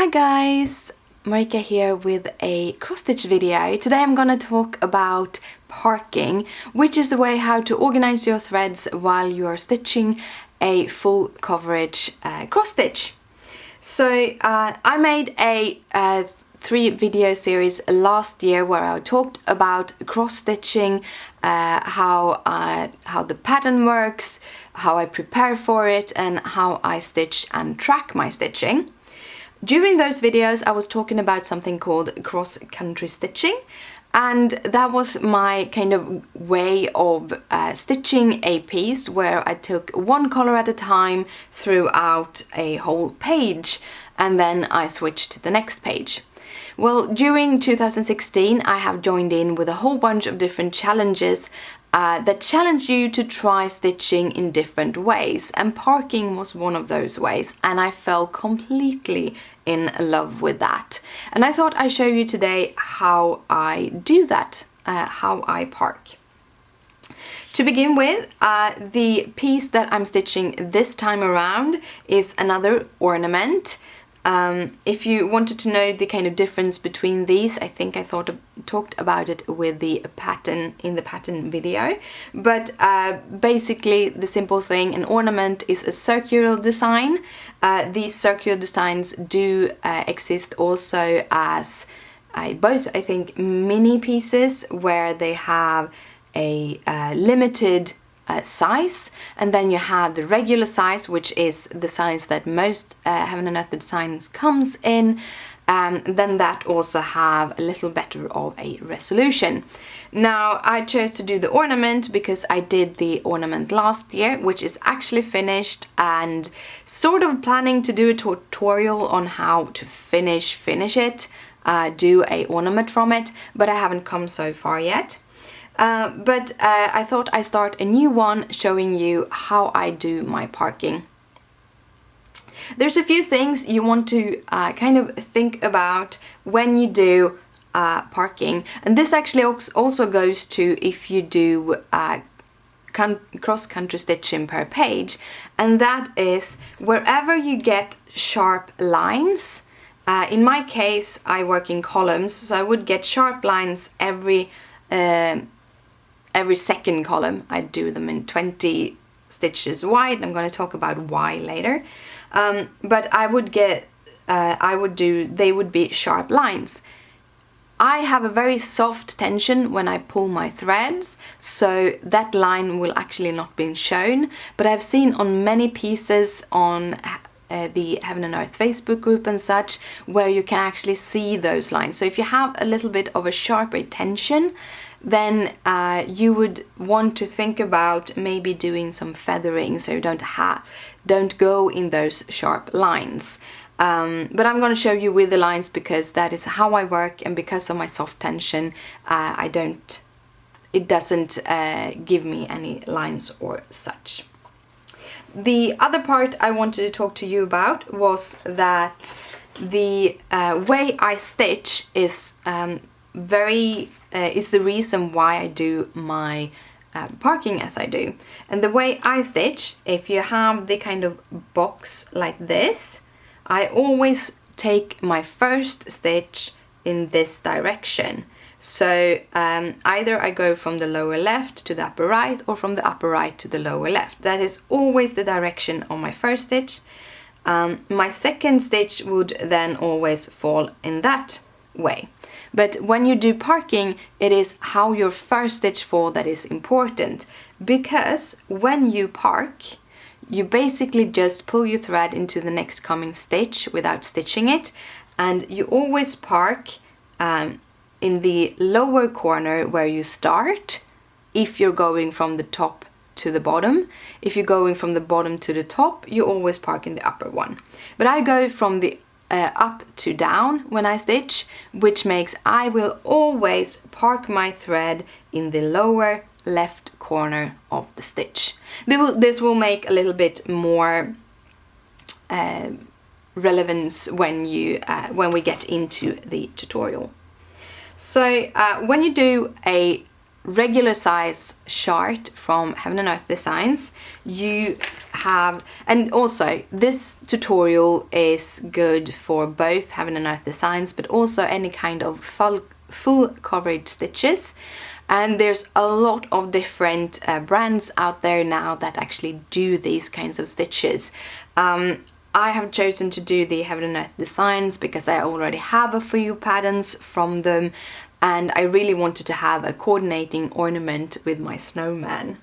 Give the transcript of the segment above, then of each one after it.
Hi guys, Marika here with a cross-stitch video. Today I'm gonna talk about parking, which is the way how to organize your threads while you are stitching a full coverage cross-stitch. So I made a 3-video series last year where I talked about cross-stitching, how the pattern works, how I prepare for it, and how I stitch and track my stitching. During those videos I was talking about something called cross-country stitching, and that was my kind of way of stitching a piece where I took one color at a time throughout a whole page and then I switched to the next page. Well, during 2016 I have joined in with a whole bunch of different challenges that challenge you to try stitching in different ways, and parking was one of those ways, and I fell completely in love with that. And I thought I'd show you today how I do that, how I park. To begin with, the piece that I'm stitching this time around is another ornament. If you wanted to know the kind of difference between these, I think I talked about it with the pattern in the pattern video. But basically the simple thing, an ornament is a circular design. These circular designs do exist also as both, I think, mini pieces where they have a limited size, and then you have the regular size, which is the size that most Heaven and Earth designs comes in. Then that also have a little better of a resolution. Now I chose to do the ornament because I did the ornament last year, which is actually finished, and sort of planning to do a tutorial on how to finish it, do a ornament from it, but I haven't come so far yet. But I thought I'd start a new one showing you how I do my parking. There's a few things you want to kind of think about when you do parking, and this actually also goes to if you do cross-country stitching per page, and that is wherever you get sharp lines. In my case I work in columns, so I would get sharp lines every second column. I do them in 20 stitches wide. I'm going to talk about why later. But I would get, they would be sharp lines. I have a very soft tension when I pull my threads, so that line will actually not be shown. But I've seen on many pieces on the Heaven and Earth Facebook group and such, where you can actually see those lines. So if you have a little bit of a sharper tension, then you would want to think about maybe doing some feathering so you don't go in those sharp lines. But I'm going to show you with the lines because that is how I work, and because of my soft tension it doesn't give me any lines or such. The other part I wanted to talk to you about was that the way I stitch is it's the reason why I do my parking as I do. And the way I stitch, if you have the kind of box like this, I always take my first stitch in this direction. So either I go from the lower left to the upper right, or from the upper right to the lower left. That is always the direction of my first stitch. My second stitch would then always fall in that way. But when you do parking, it is how your first stitch falls that is important, because when you park, you basically just pull your thread into the next coming stitch without stitching it, and you always park in the lower corner where you start if you're going from the top to the bottom. If you're going from the bottom to the top, you always park in the upper one. But I go from the up to down when I stitch, which makes I will always park my thread in the lower left corner of the stitch. This will make a little bit more relevance when we get into the tutorial. So when you do a regular size chart from Heaven and Earth Designs, you have, and also this tutorial is good for both Heaven and Earth Designs, but also any kind of full coverage stitches. And there's a lot of different brands out there now that actually do these kinds of stitches. I have chosen to do the Heaven and Earth Designs because I already have a few patterns from them, and I really wanted to have a coordinating ornament with my snowman.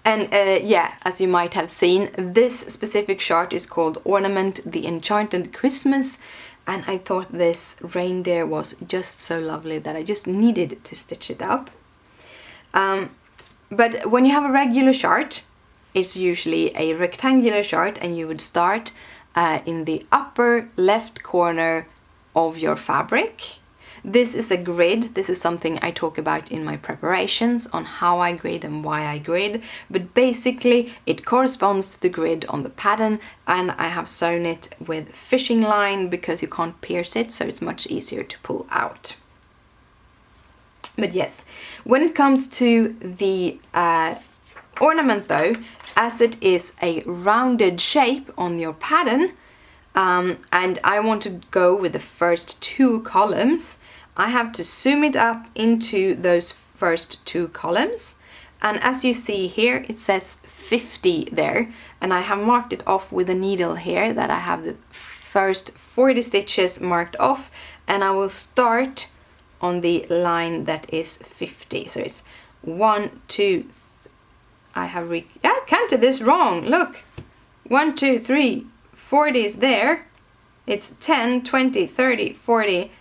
And yeah, as you might have seen, this specific chart is called Ornament the Enchanted Christmas, and I thought this reindeer was just so lovely that I just needed to stitch it up. But when you have a regular chart, it's usually a rectangular chart, and you would start in the upper left corner of your fabric. This is a grid. This is something I talk about in my preparations on how I grid and why I grid, but basically it corresponds to the grid on the pattern, and I have sewn it with fishing line because you can't pierce it, so it's much easier to pull out. But yes, when it comes to the ornament though, as it is a rounded shape on your pattern, and I want to go with the first 2 columns, I have to zoom it up into those first 2 columns. And as you see here, it says 50 there, and I have marked it off with a needle here that I have the first 40 stitches marked off, and I will start on the line that is 50. So it's 1, 2, I counted this wrong, look! 1, 2, 3, 40 is there. It's 10, 20, 30, 40.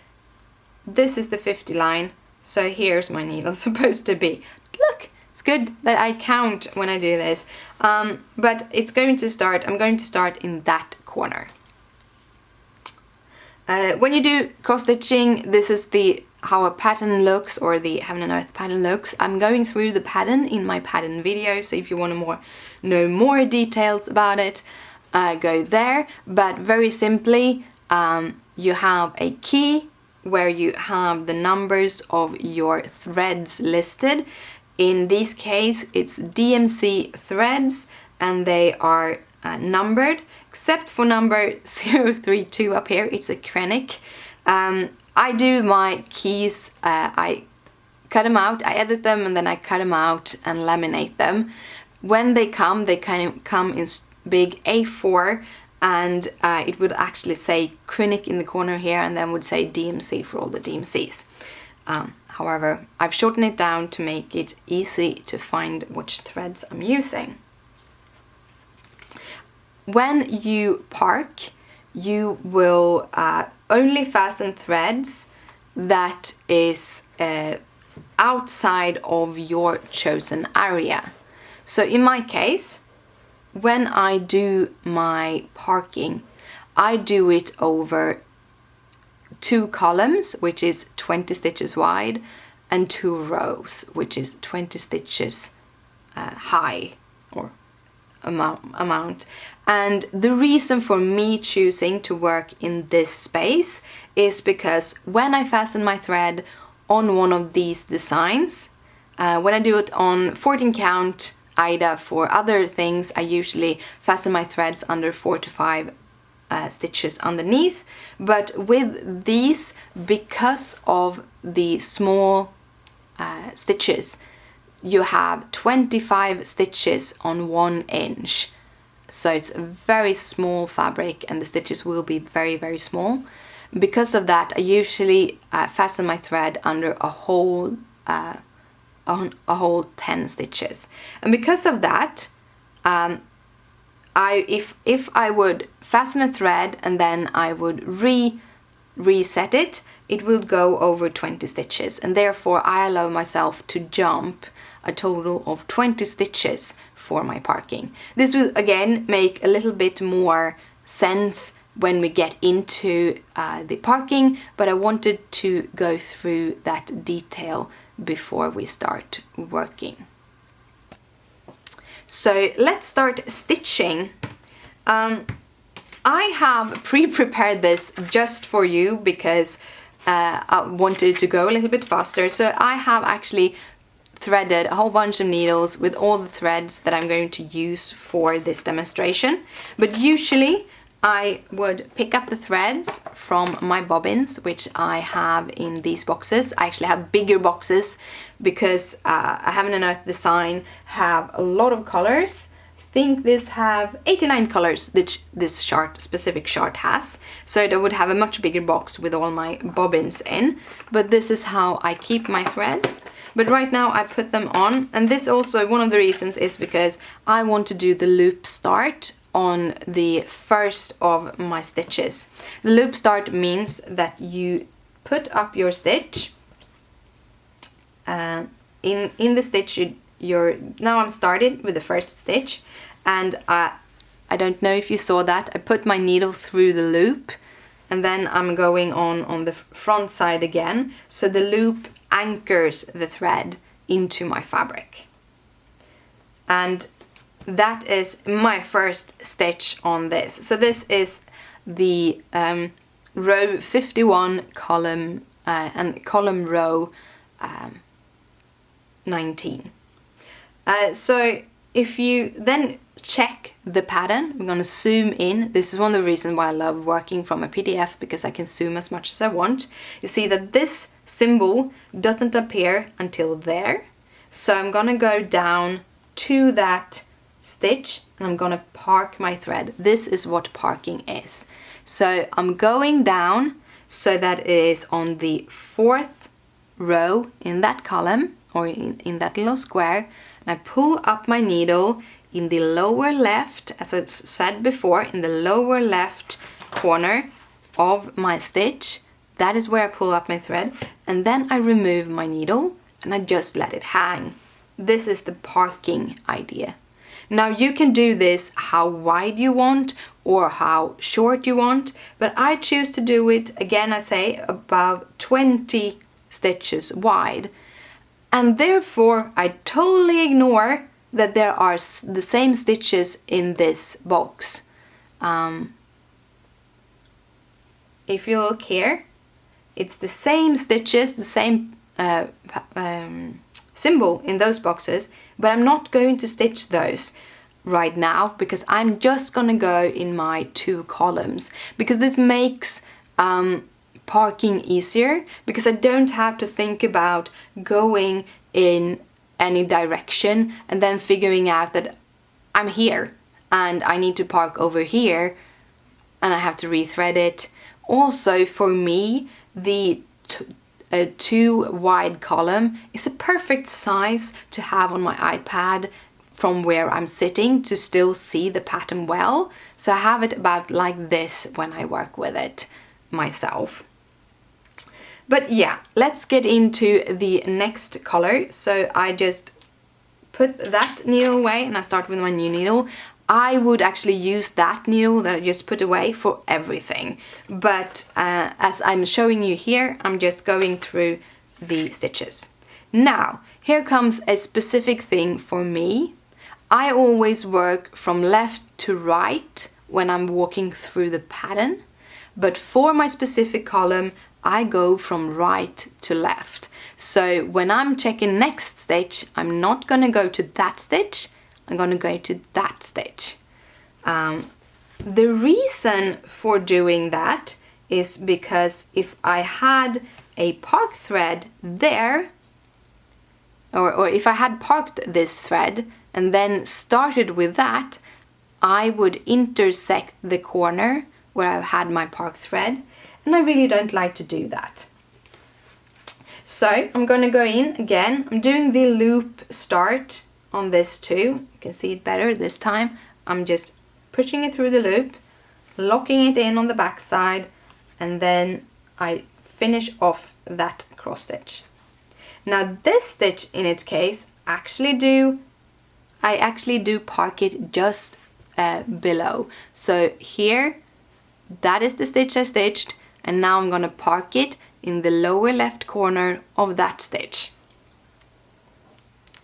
This is the 50 line, so here's my needle supposed to be. Look, it's good that I count when I do this. But it's going to start, I'm going to start in that corner. When you do cross stitching, this is how a pattern looks, or the Heaven and Earth pattern looks. I'm going through the pattern in my pattern video, so if you want to know more details about it, go there. But very simply, you have a key where you have the numbers of your threads listed. In this case, it's DMC threads, and they are numbered, except for number 032 up here. It's a Krennic. I do my keys, I cut them out, I edit them, and then I cut them out and laminate them. When they come in big A4, and it would actually say Krennic in the corner here, and then would say DMC for all the DMCs. However, I've shortened it down to make it easy to find which threads I'm using. When you park, you will only fasten threads that is outside of your chosen area. So in my case, when I do my parking, I do it over 2 columns, which is 20 stitches wide, and 2 rows, which is 20 stitches high, or amount. And the reason for me choosing to work in this space is because when I fasten my thread on one of these designs, when I do it on 14 count AIDA for other things, I usually fasten my threads under 4 to 5 stitches underneath. But with these, because of the small stitches, you have 25 stitches on 1 inch. So it's a very small fabric, and the stitches will be very, very small. Because of that, I usually fasten my thread under a whole 10 stitches. And because of that, if I would fasten a thread and then I would reset it, it will go over 20 stitches, and therefore I allow myself to jump a total of 20 stitches for my parking. This will again make a little bit more sense when we get into the parking, but I wanted to go through that detail before we start working. So let's start stitching. I have pre-prepared this just for you because I wanted to go a little bit faster, so I have actually threaded a whole bunch of needles with all the threads that I'm going to use for this demonstration. But usually I would pick up the threads from my bobbins, which I have in these boxes. I actually have bigger boxes because I have an Unearthed design, have a lot of colors. I think this have 89 colors that this specific chart has. So I would have a much bigger box with all my bobbins in. But this is how I keep my threads. But right now I put them on, and this also, one of the reasons is because I want to do the loop start on the first of my stitches. The loop start means that you put up your stitch in the stitch. Now I'm started with the first stitch, and I don't know if you saw that, I put my needle through the loop, and then I'm going on the front side again, so the loop anchors the thread into my fabric. And that is my first stitch on this. So this is the row 51 column and column row 19. So if you then check the pattern, I'm gonna zoom in. This is one of the reasons why I love working from a PDF, because I can zoom as much as I want. You see that this symbol doesn't appear until there. So I'm gonna go down to that stitch and I'm gonna park my thread. This is what parking is. So I'm going down so that it is on the 4th row in that column, or in that little square, and I pull up my needle in the lower left, as I said before, in the lower left corner of my stitch. That is where I pull up my thread, and then I remove my needle and I just let it hang. This is the parking idea. Now you can do this how wide you want or how short you want, but I choose to do it, again I say, about 20 stitches wide. And therefore I totally ignore that there are the same stitches in this box. If you look here, it's the same stitches, the same symbol in those boxes, but I'm not going to stitch those right now because I'm just gonna go in my 2 columns, because this makes parking easier, because I don't have to think about going in any direction and then figuring out that I'm here and I need to park over here and I have to rethread it. Also, for me, the 2 wide column is a perfect size to have on my iPad from where I'm sitting to still see the pattern well. So I have it about like this when I work with it myself. But yeah, let's get into the next color. So I just put that needle away and I start with my new needle. I would actually use that needle that I just put away for everything. But as I'm showing you here, I'm just going through the stitches. Now, here comes a specific thing for me. I always work from left to right when I'm walking through the pattern. But for my specific column, I go from right to left. So when I'm checking next stitch, I'm not going to go to that stitch, I'm going to go to that stitch. The reason for doing that is because if I had a park thread there, or if I had parked this thread and then started with that, I would intersect the corner where I've had my park thread. And I really don't like to do that. So I'm going to go in again. I'm doing the loop start on this too. You can see it better this time. I'm just pushing it through the loop, locking it in on the back side, and then I finish off that cross stitch. Now this stitch in its case, I actually do park it just below. So here, that is the stitch I stitched. And now I'm going to park it in the lower left corner of that stitch.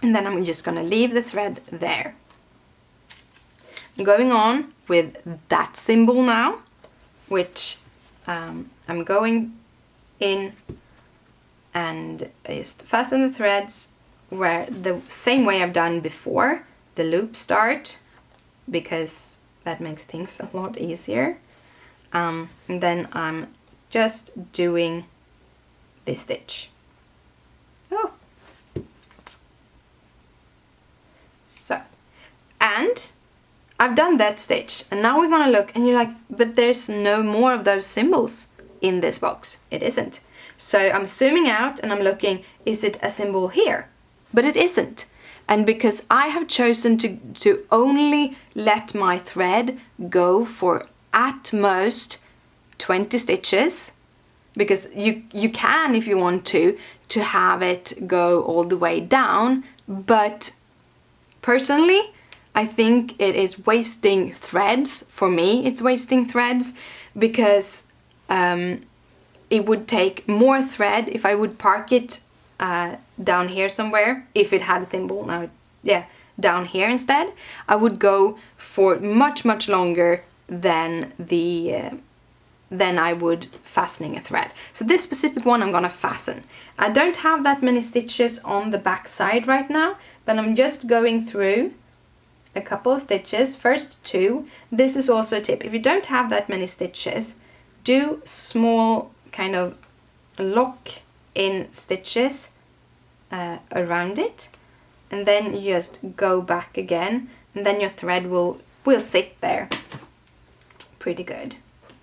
And then I'm just going to leave the thread there. I'm going on with that symbol now, which I'm going in, and just fasten the threads where the same way I've done before, the loop start, because that makes things a lot easier. And then I'm just doing this stitch. Oh. So, and I've done that stitch, and now we're gonna look, and you're like, but there's no more of those symbols in this box. It isn't. So I'm zooming out and I'm looking, is it a symbol here? But it isn't. And because I have chosen to only let my thread go for at most 20 stitches, because you can, if you want to have it go all the way down, but personally, I think it is wasting threads. For me, it's wasting threads, because it would take more thread if I would park it down here somewhere. If it had a symbol, now, yeah, down here instead, I would go for much longer than I would fastening a thread. So this specific one I'm gonna fasten. I don't have that many stitches on the back side right now, but I'm just going through a couple of stitches, first 2. This is also a tip. If you don't have that many stitches, do small kind of lock in stitches around it, and then you just go back again, and then your thread will sit there pretty good.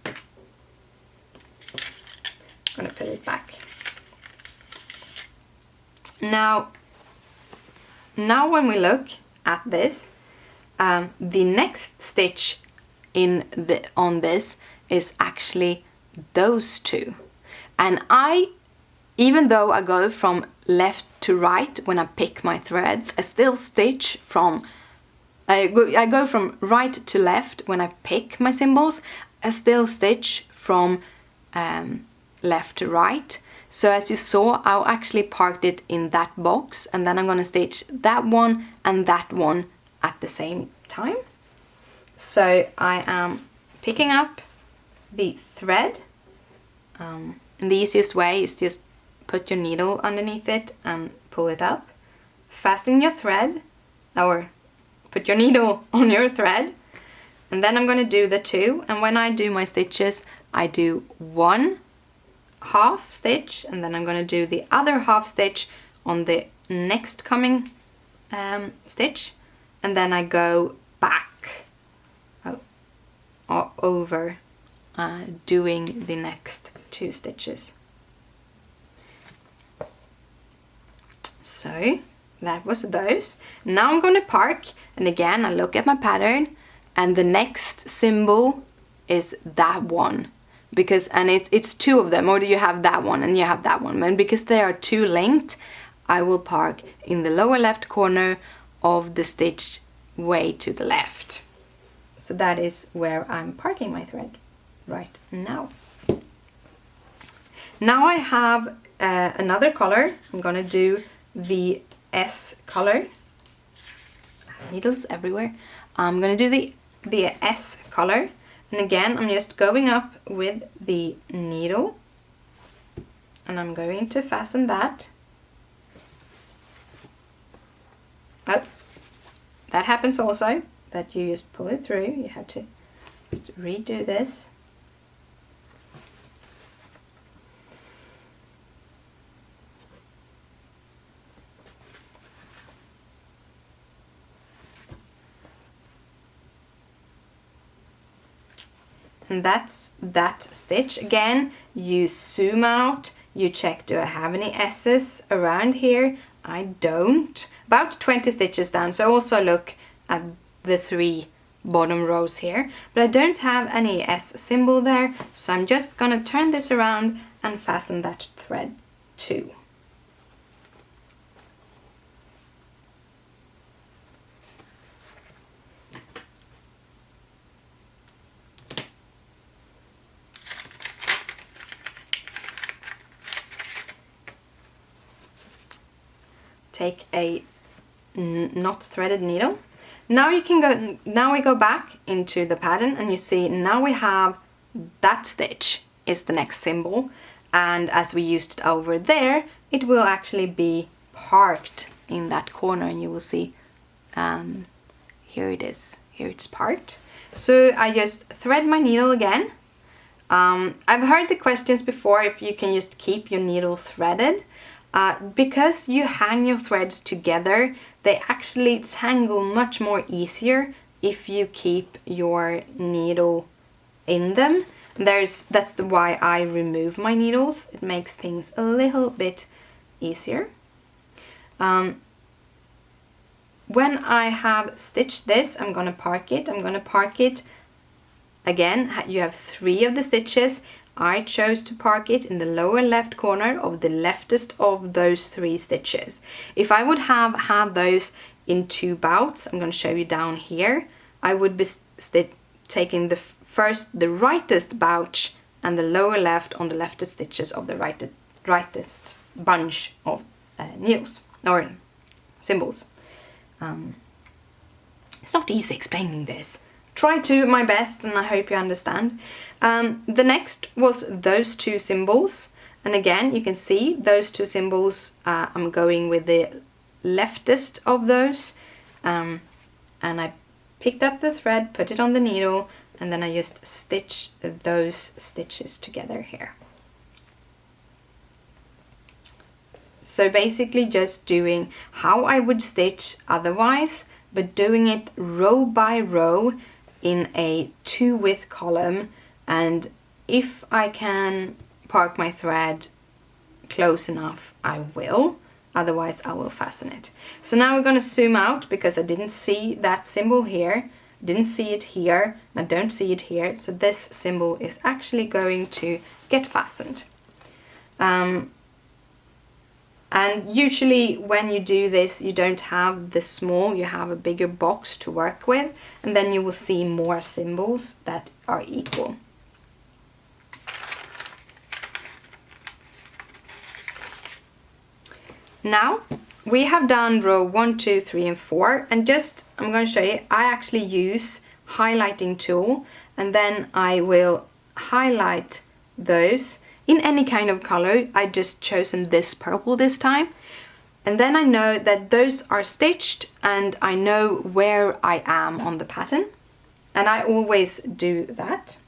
I'm gonna put it back. Now when we look at this, the next stitch on this is actually those 2. And even though I go from left to right when I pick my threads, I still stitch from, I go from right to left when I pick my symbols, I still stitch from left to right. So as you saw, I actually parked it in that box, and then I'm gonna stitch that one and that one at the same time. So I am picking up the thread, and the easiest way is just put your needle underneath it and pull it up. Fasten your thread, or put your needle on your thread, and then I'm going to do the 2. And when I do my stitches, I do 1 half stitch, and then I'm going to do the other half stitch on the next coming stitch, and then I go back over doing the next 2 stitches. So that was those. Now I'm going to park, and again I look at my pattern, and the next symbol is that one, because, and it's 2 of them, or do you have that one and you have that one, and because they are 2 linked, I will park in the lower left corner of the stitch way to the left. So that is where I'm parking my thread right now. Now I have another color. I'm gonna do the S color. Needles everywhere. I'm gonna do the S color, and again I'm just going up with the needle, and I'm going to fasten that. Oh, that happens also, that you just pull it through. You have to just redo this. And that's that stitch. Again, you zoom out, you check, do I have any S's around here? I don't. About 20 stitches down, so also look at the 3 bottom rows here, but I don't have any S symbol there, so I'm just gonna turn this around and fasten that thread too. Take a not threaded needle. Now you can go. Now we go back into the pattern, and you see now we have that stitch is the next symbol, and as we used it over there, it will actually be parked in that corner, and you will see here it is, here it's parked. So I just thread my needle again. I've heard the questions before if you can just keep your needle threaded. Because you hang your threads together, they actually tangle much more easier if you keep your needle in them. That's why I remove my needles. It makes things a little bit easier. When I have stitched this, I'm gonna park it. I'm gonna park it again. You have 3 of the stitches. I chose to park it in the lower left corner of the leftest of those 3 stitches. If I would have had those in 2 bouts, I'm going to show you down here, I would be taking the rightest bout and the lower left on the leftest stitches of the rightest bunch of needles or symbols. It's not easy explaining this. Try to my best, and I hope you understand. The next was those 2 symbols, and again you can see those 2 symbols. I'm going with the leftest of those, and I picked up the thread, put it on the needle, and then I just stitched those stitches together here. So basically just doing how I would stitch otherwise, but doing it row by row in a 2-width column, and if I can park my thread close enough, I will. Otherwise, I will fasten it. So now we're going to zoom out because I didn't see that symbol here, didn't see it here, and I don't see it here. So this symbol is actually going to get fastened. And usually when you do this, you don't have this small, you have a bigger box to work with, and then you will see more symbols that are equal. Now we have done row 1, 2, 3, and 4, and I'm going to show you, I actually use highlighting tool, and then I will highlight those in any kind of color. I just chosen this purple this time, and then I know that those are stitched and I know where I am on the pattern, and I always do that.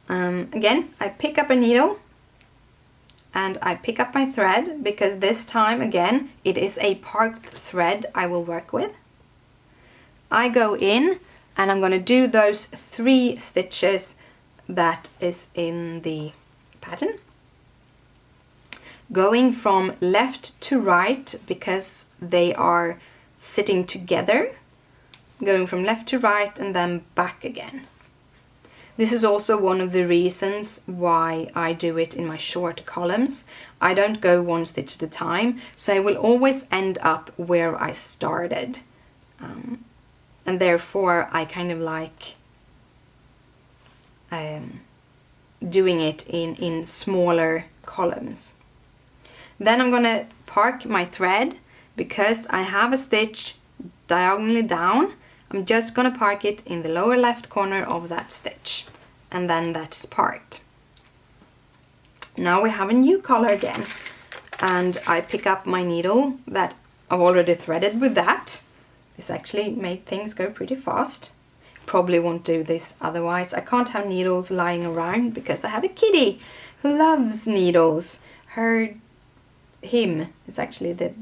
Again, I pick up a needle and I pick up my thread, because this time again it is a parked thread I will work with. I go in and I'm going to do those 3 stitches that is in the pattern, going from left to right because they are sitting together, going from left to right and then back again. This is also one of the reasons why I do it in my short columns. I don't go 1 stitch at a time, so I will always end up where I started, and therefore I kind of like doing it in smaller columns. Then I'm gonna park my thread because I have a stitch diagonally down. I'm just gonna park it in the lower left corner of that stitch, and then that's parked. Now we have a new color again, and I pick up my needle that I've already threaded with that. This actually made things go pretty fast. Probably won't do this otherwise. I can't have needles lying around because I have a kitty who loves needles. It's actually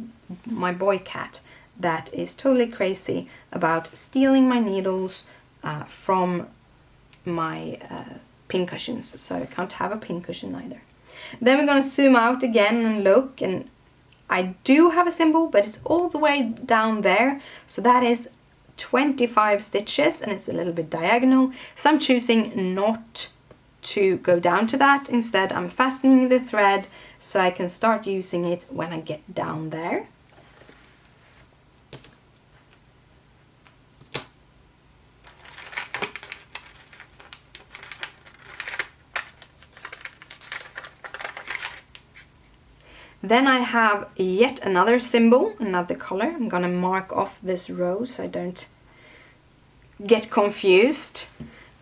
my boy cat that is totally crazy about stealing my needles from my pincushions, so I can't have a pincushion either. Then we're going to zoom out again and look, and I do have a symbol, but it's all the way down there, so that is 25 stitches and it's a little bit diagonal, so I'm choosing not to go down to that. Instead, I'm fastening the thread so I can start using it when I get down there. Then I have yet another symbol, another color. I'm gonna mark off this row so I don't get confused.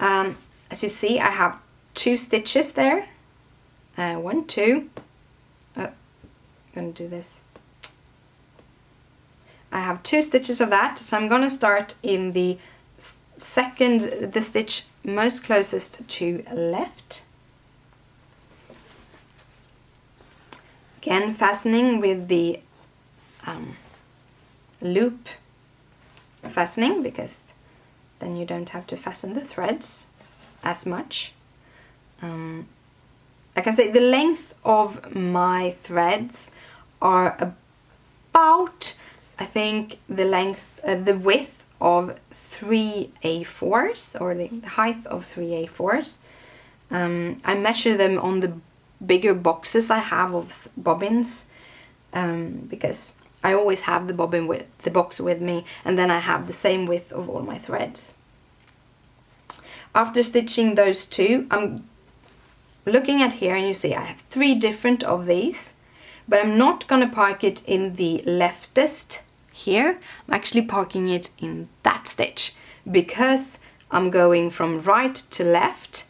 As you see, I have 2 stitches there, 1, 2. Oh, I'm gonna do this. I have 2 stitches of that, so I'm gonna start in the the stitch most closest to left. Again, fastening with the loop fastening, because then you don't have to fasten the threads as much. Like I say, the length of my threads are about, I think, the width of 3 A4s, or the height of 3 A4s. I measure them on the bigger boxes I have of bobbins, because I always have the box with me, and then I have the same width of all my threads. After stitching those 2, I'm looking at here, and you see I have 3 different of these, but I'm not gonna park it in the leftist here. I'm actually parking it in that stitch, because I'm going from right to left.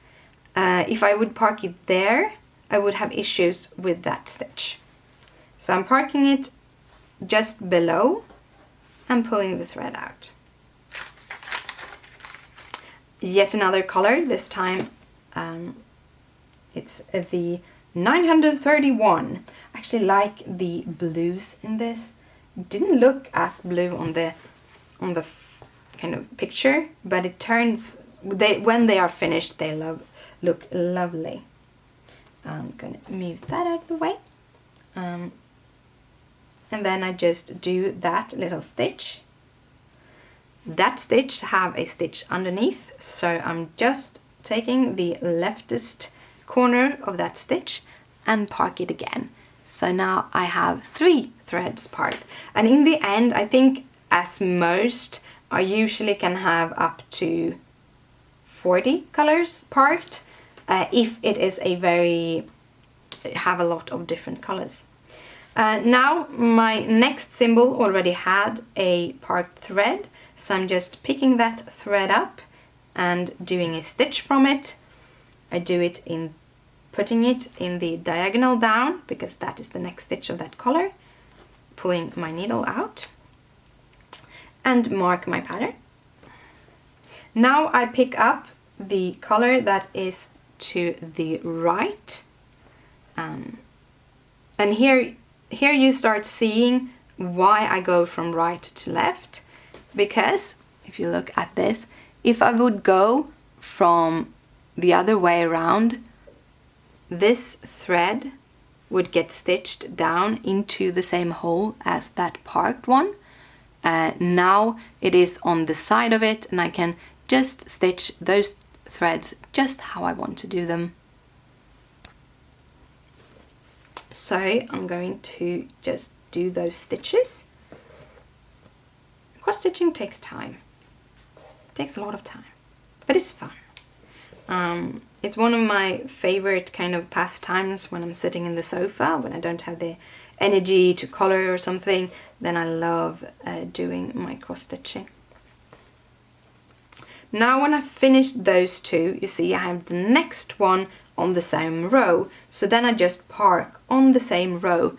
If I would park it there, I would have issues with that stitch. So I'm parking it just below and pulling the thread out. Yet another color, this time it's the 931. I actually like the blues in this. It didn't look as blue on the kind of picture, but it turns, when they are finished, they look lovely. I'm gonna move that out of the way. And then I just do that little stitch. That stitch have a stitch underneath, so I'm just taking the leftist corner of that stitch and park it again. So now I have 3 threads parked. And in the end, I think as most, I usually can have up to 40 colors parked, if it is have a lot of different colors. Now my next symbol already had a parked thread, so I'm just picking that thread up and doing a stitch from it. I do it in putting it in the diagonal down, because that is the next stitch of that color, pulling my needle out and mark my pattern. Now I pick up the color that is to the right, and here you start seeing why I go from right to left, because if you look at this, if I would go from the other way around, this thread would get stitched down into the same hole as that parked one. Now it is on the side of it, and I can just stitch those threads just how I want to do them. So I'm going to just do those stitches. Cross stitching takes time. It takes a lot of time, but it's fun. It's one of my favorite kind of pastimes when I'm sitting in the sofa, when I don't have the energy to color or something, then I love doing my cross stitching. Now when I've finished those 2, you see I have the next one on the same row, so then I just park on the same row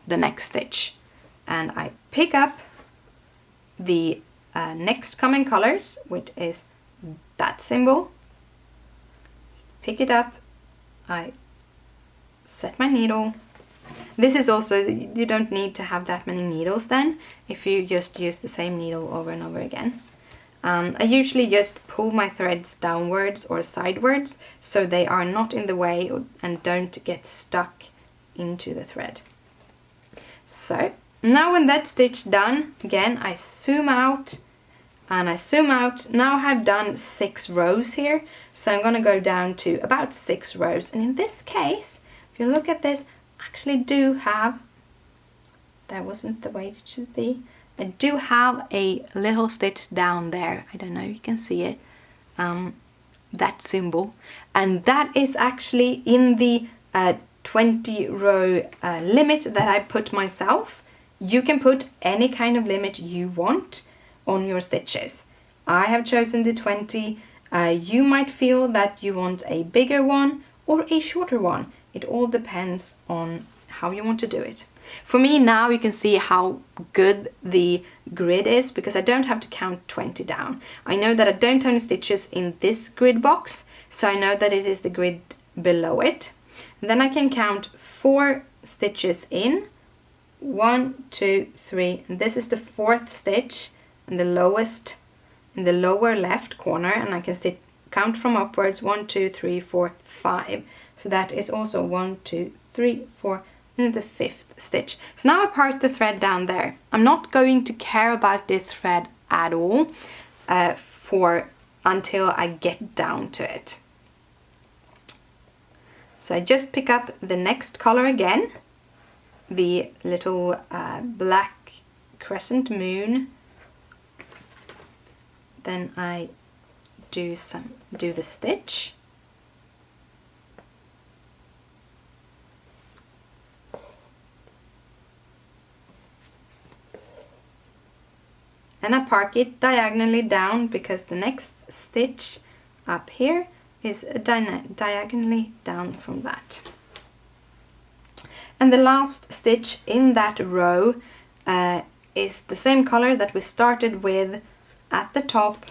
the next stitch, and I pick up the next coming colors, which is that symbol. Pick it up, I set my needle. This is also, you don't need to have that many needles then, if you just use the same needle over and over again. I usually just pull my threads downwards or sidewards, so they are not in the way and don't get stuck into the thread. So now when that stitch done, again I zoom out and I zoom out. Now I've done 6 rows here, so I'm gonna go down to about 6 rows. And in this case, if you look at this, I actually do have, that wasn't the way it should be, I do have a little stitch down there. I don't know if you can see it, that symbol, and that is actually in the 20 row limit that I put myself. You can put any kind of limit you want on your stitches. I have chosen the 20. You might feel that you want a bigger one or a shorter one. It all depends on how you want to do it. For me now, you can see how good the grid is because I don't have to count 20 down. I know that I don't have any stitches in this grid box, so I know that it is the grid below it. And then I can count 4 stitches in. 1, 2, 3, and this is the 4th stitch in the lowest, in the lower left corner, and I can count from upwards 1, 2, 3, 4, 5. So that is also 1, 2, 3, 4, and the 5th stitch. So now I part the thread down there. I'm not going to care about this thread at all until I get down to it. So I just pick up the next color again, the little black crescent moon. Then I do the stitch. And I park it diagonally down because the next stitch up here is diagonally down from that. And the last stitch in that row is the same color that we started with at the top.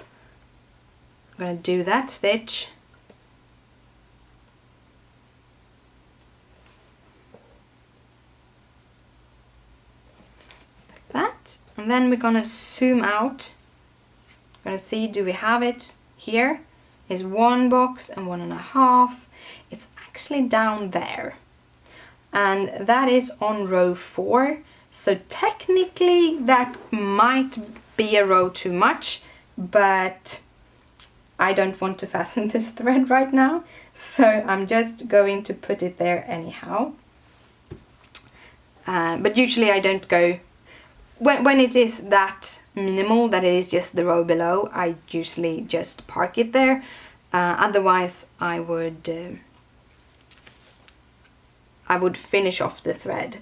I'm going to do that stitch. Like that. And then we're going to zoom out. We're going to see, do we have it here? Is 1 box and 1.5. It's actually down there. And that is on row 4. So technically that might be a row too much, but I don't want to fasten this thread right now, so I'm just going to put it there anyhow. But usually I don't go, when it is that minimal, that it is just the row below, I usually just park it there. Otherwise I would finish off the thread.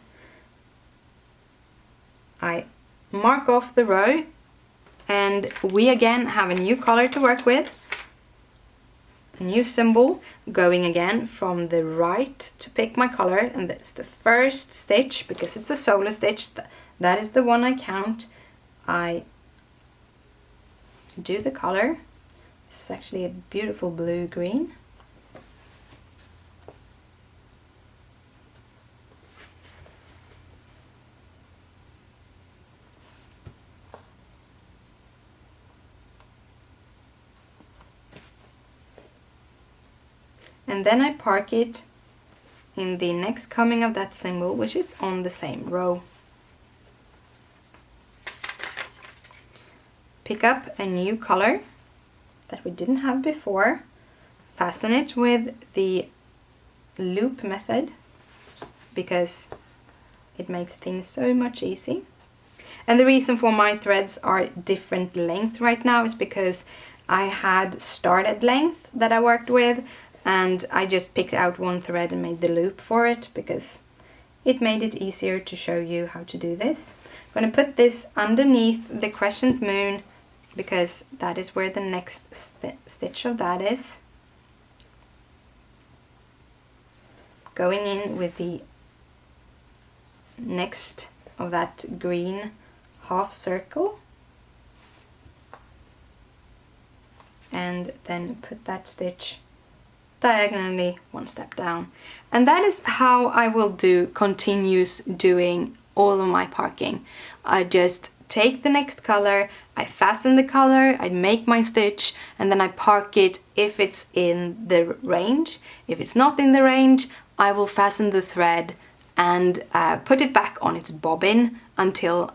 I mark off the row, and we again have a new color to work with. A new symbol, going again from the right to pick my color, and that's the first stitch because it's a solo stitch. That is the one I count. I do the color. This is actually a beautiful blue-green. And then I park it in the next coming of that symbol, which is on the same row. Pick up a new color that we didn't have before, fasten it with the loop method because it makes things so much easy. And the reason for my threads are different length right now is because I had started length that I worked with, and I just picked out one thread and made the loop for it because it made it easier to show you how to do this. I'm going to put this underneath the crescent moon because that is where the next stitch of that is. Going in with the next of that green half circle. And then put that stitch diagonally 1 step down. And that is how I will continue doing all of my parking. I just take the next color, I fasten the color, I make my stitch, and then I park it if it's in the range. If it's not in the range, I will fasten the thread and put it back on its bobbin until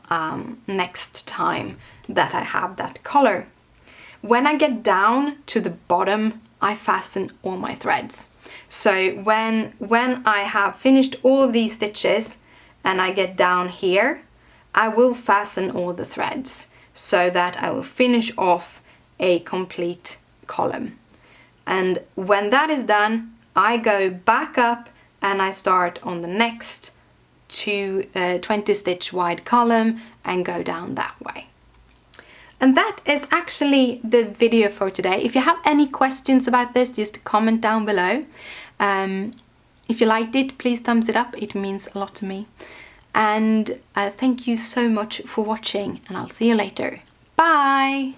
next time that I have that color. When I get down to the bottom, I fasten all my threads. So when I have finished all of these stitches and I get down here, I will fasten all the threads so that I will finish off a complete column. And when that is done, I go back up and I start on the next 20 stitch wide column and go down that way. And that is actually the video for today. If you have any questions about this, just comment down below. If you liked it, please thumbs it up, it means a lot to me. And thank you so much for watching, and I'll see you later. Bye!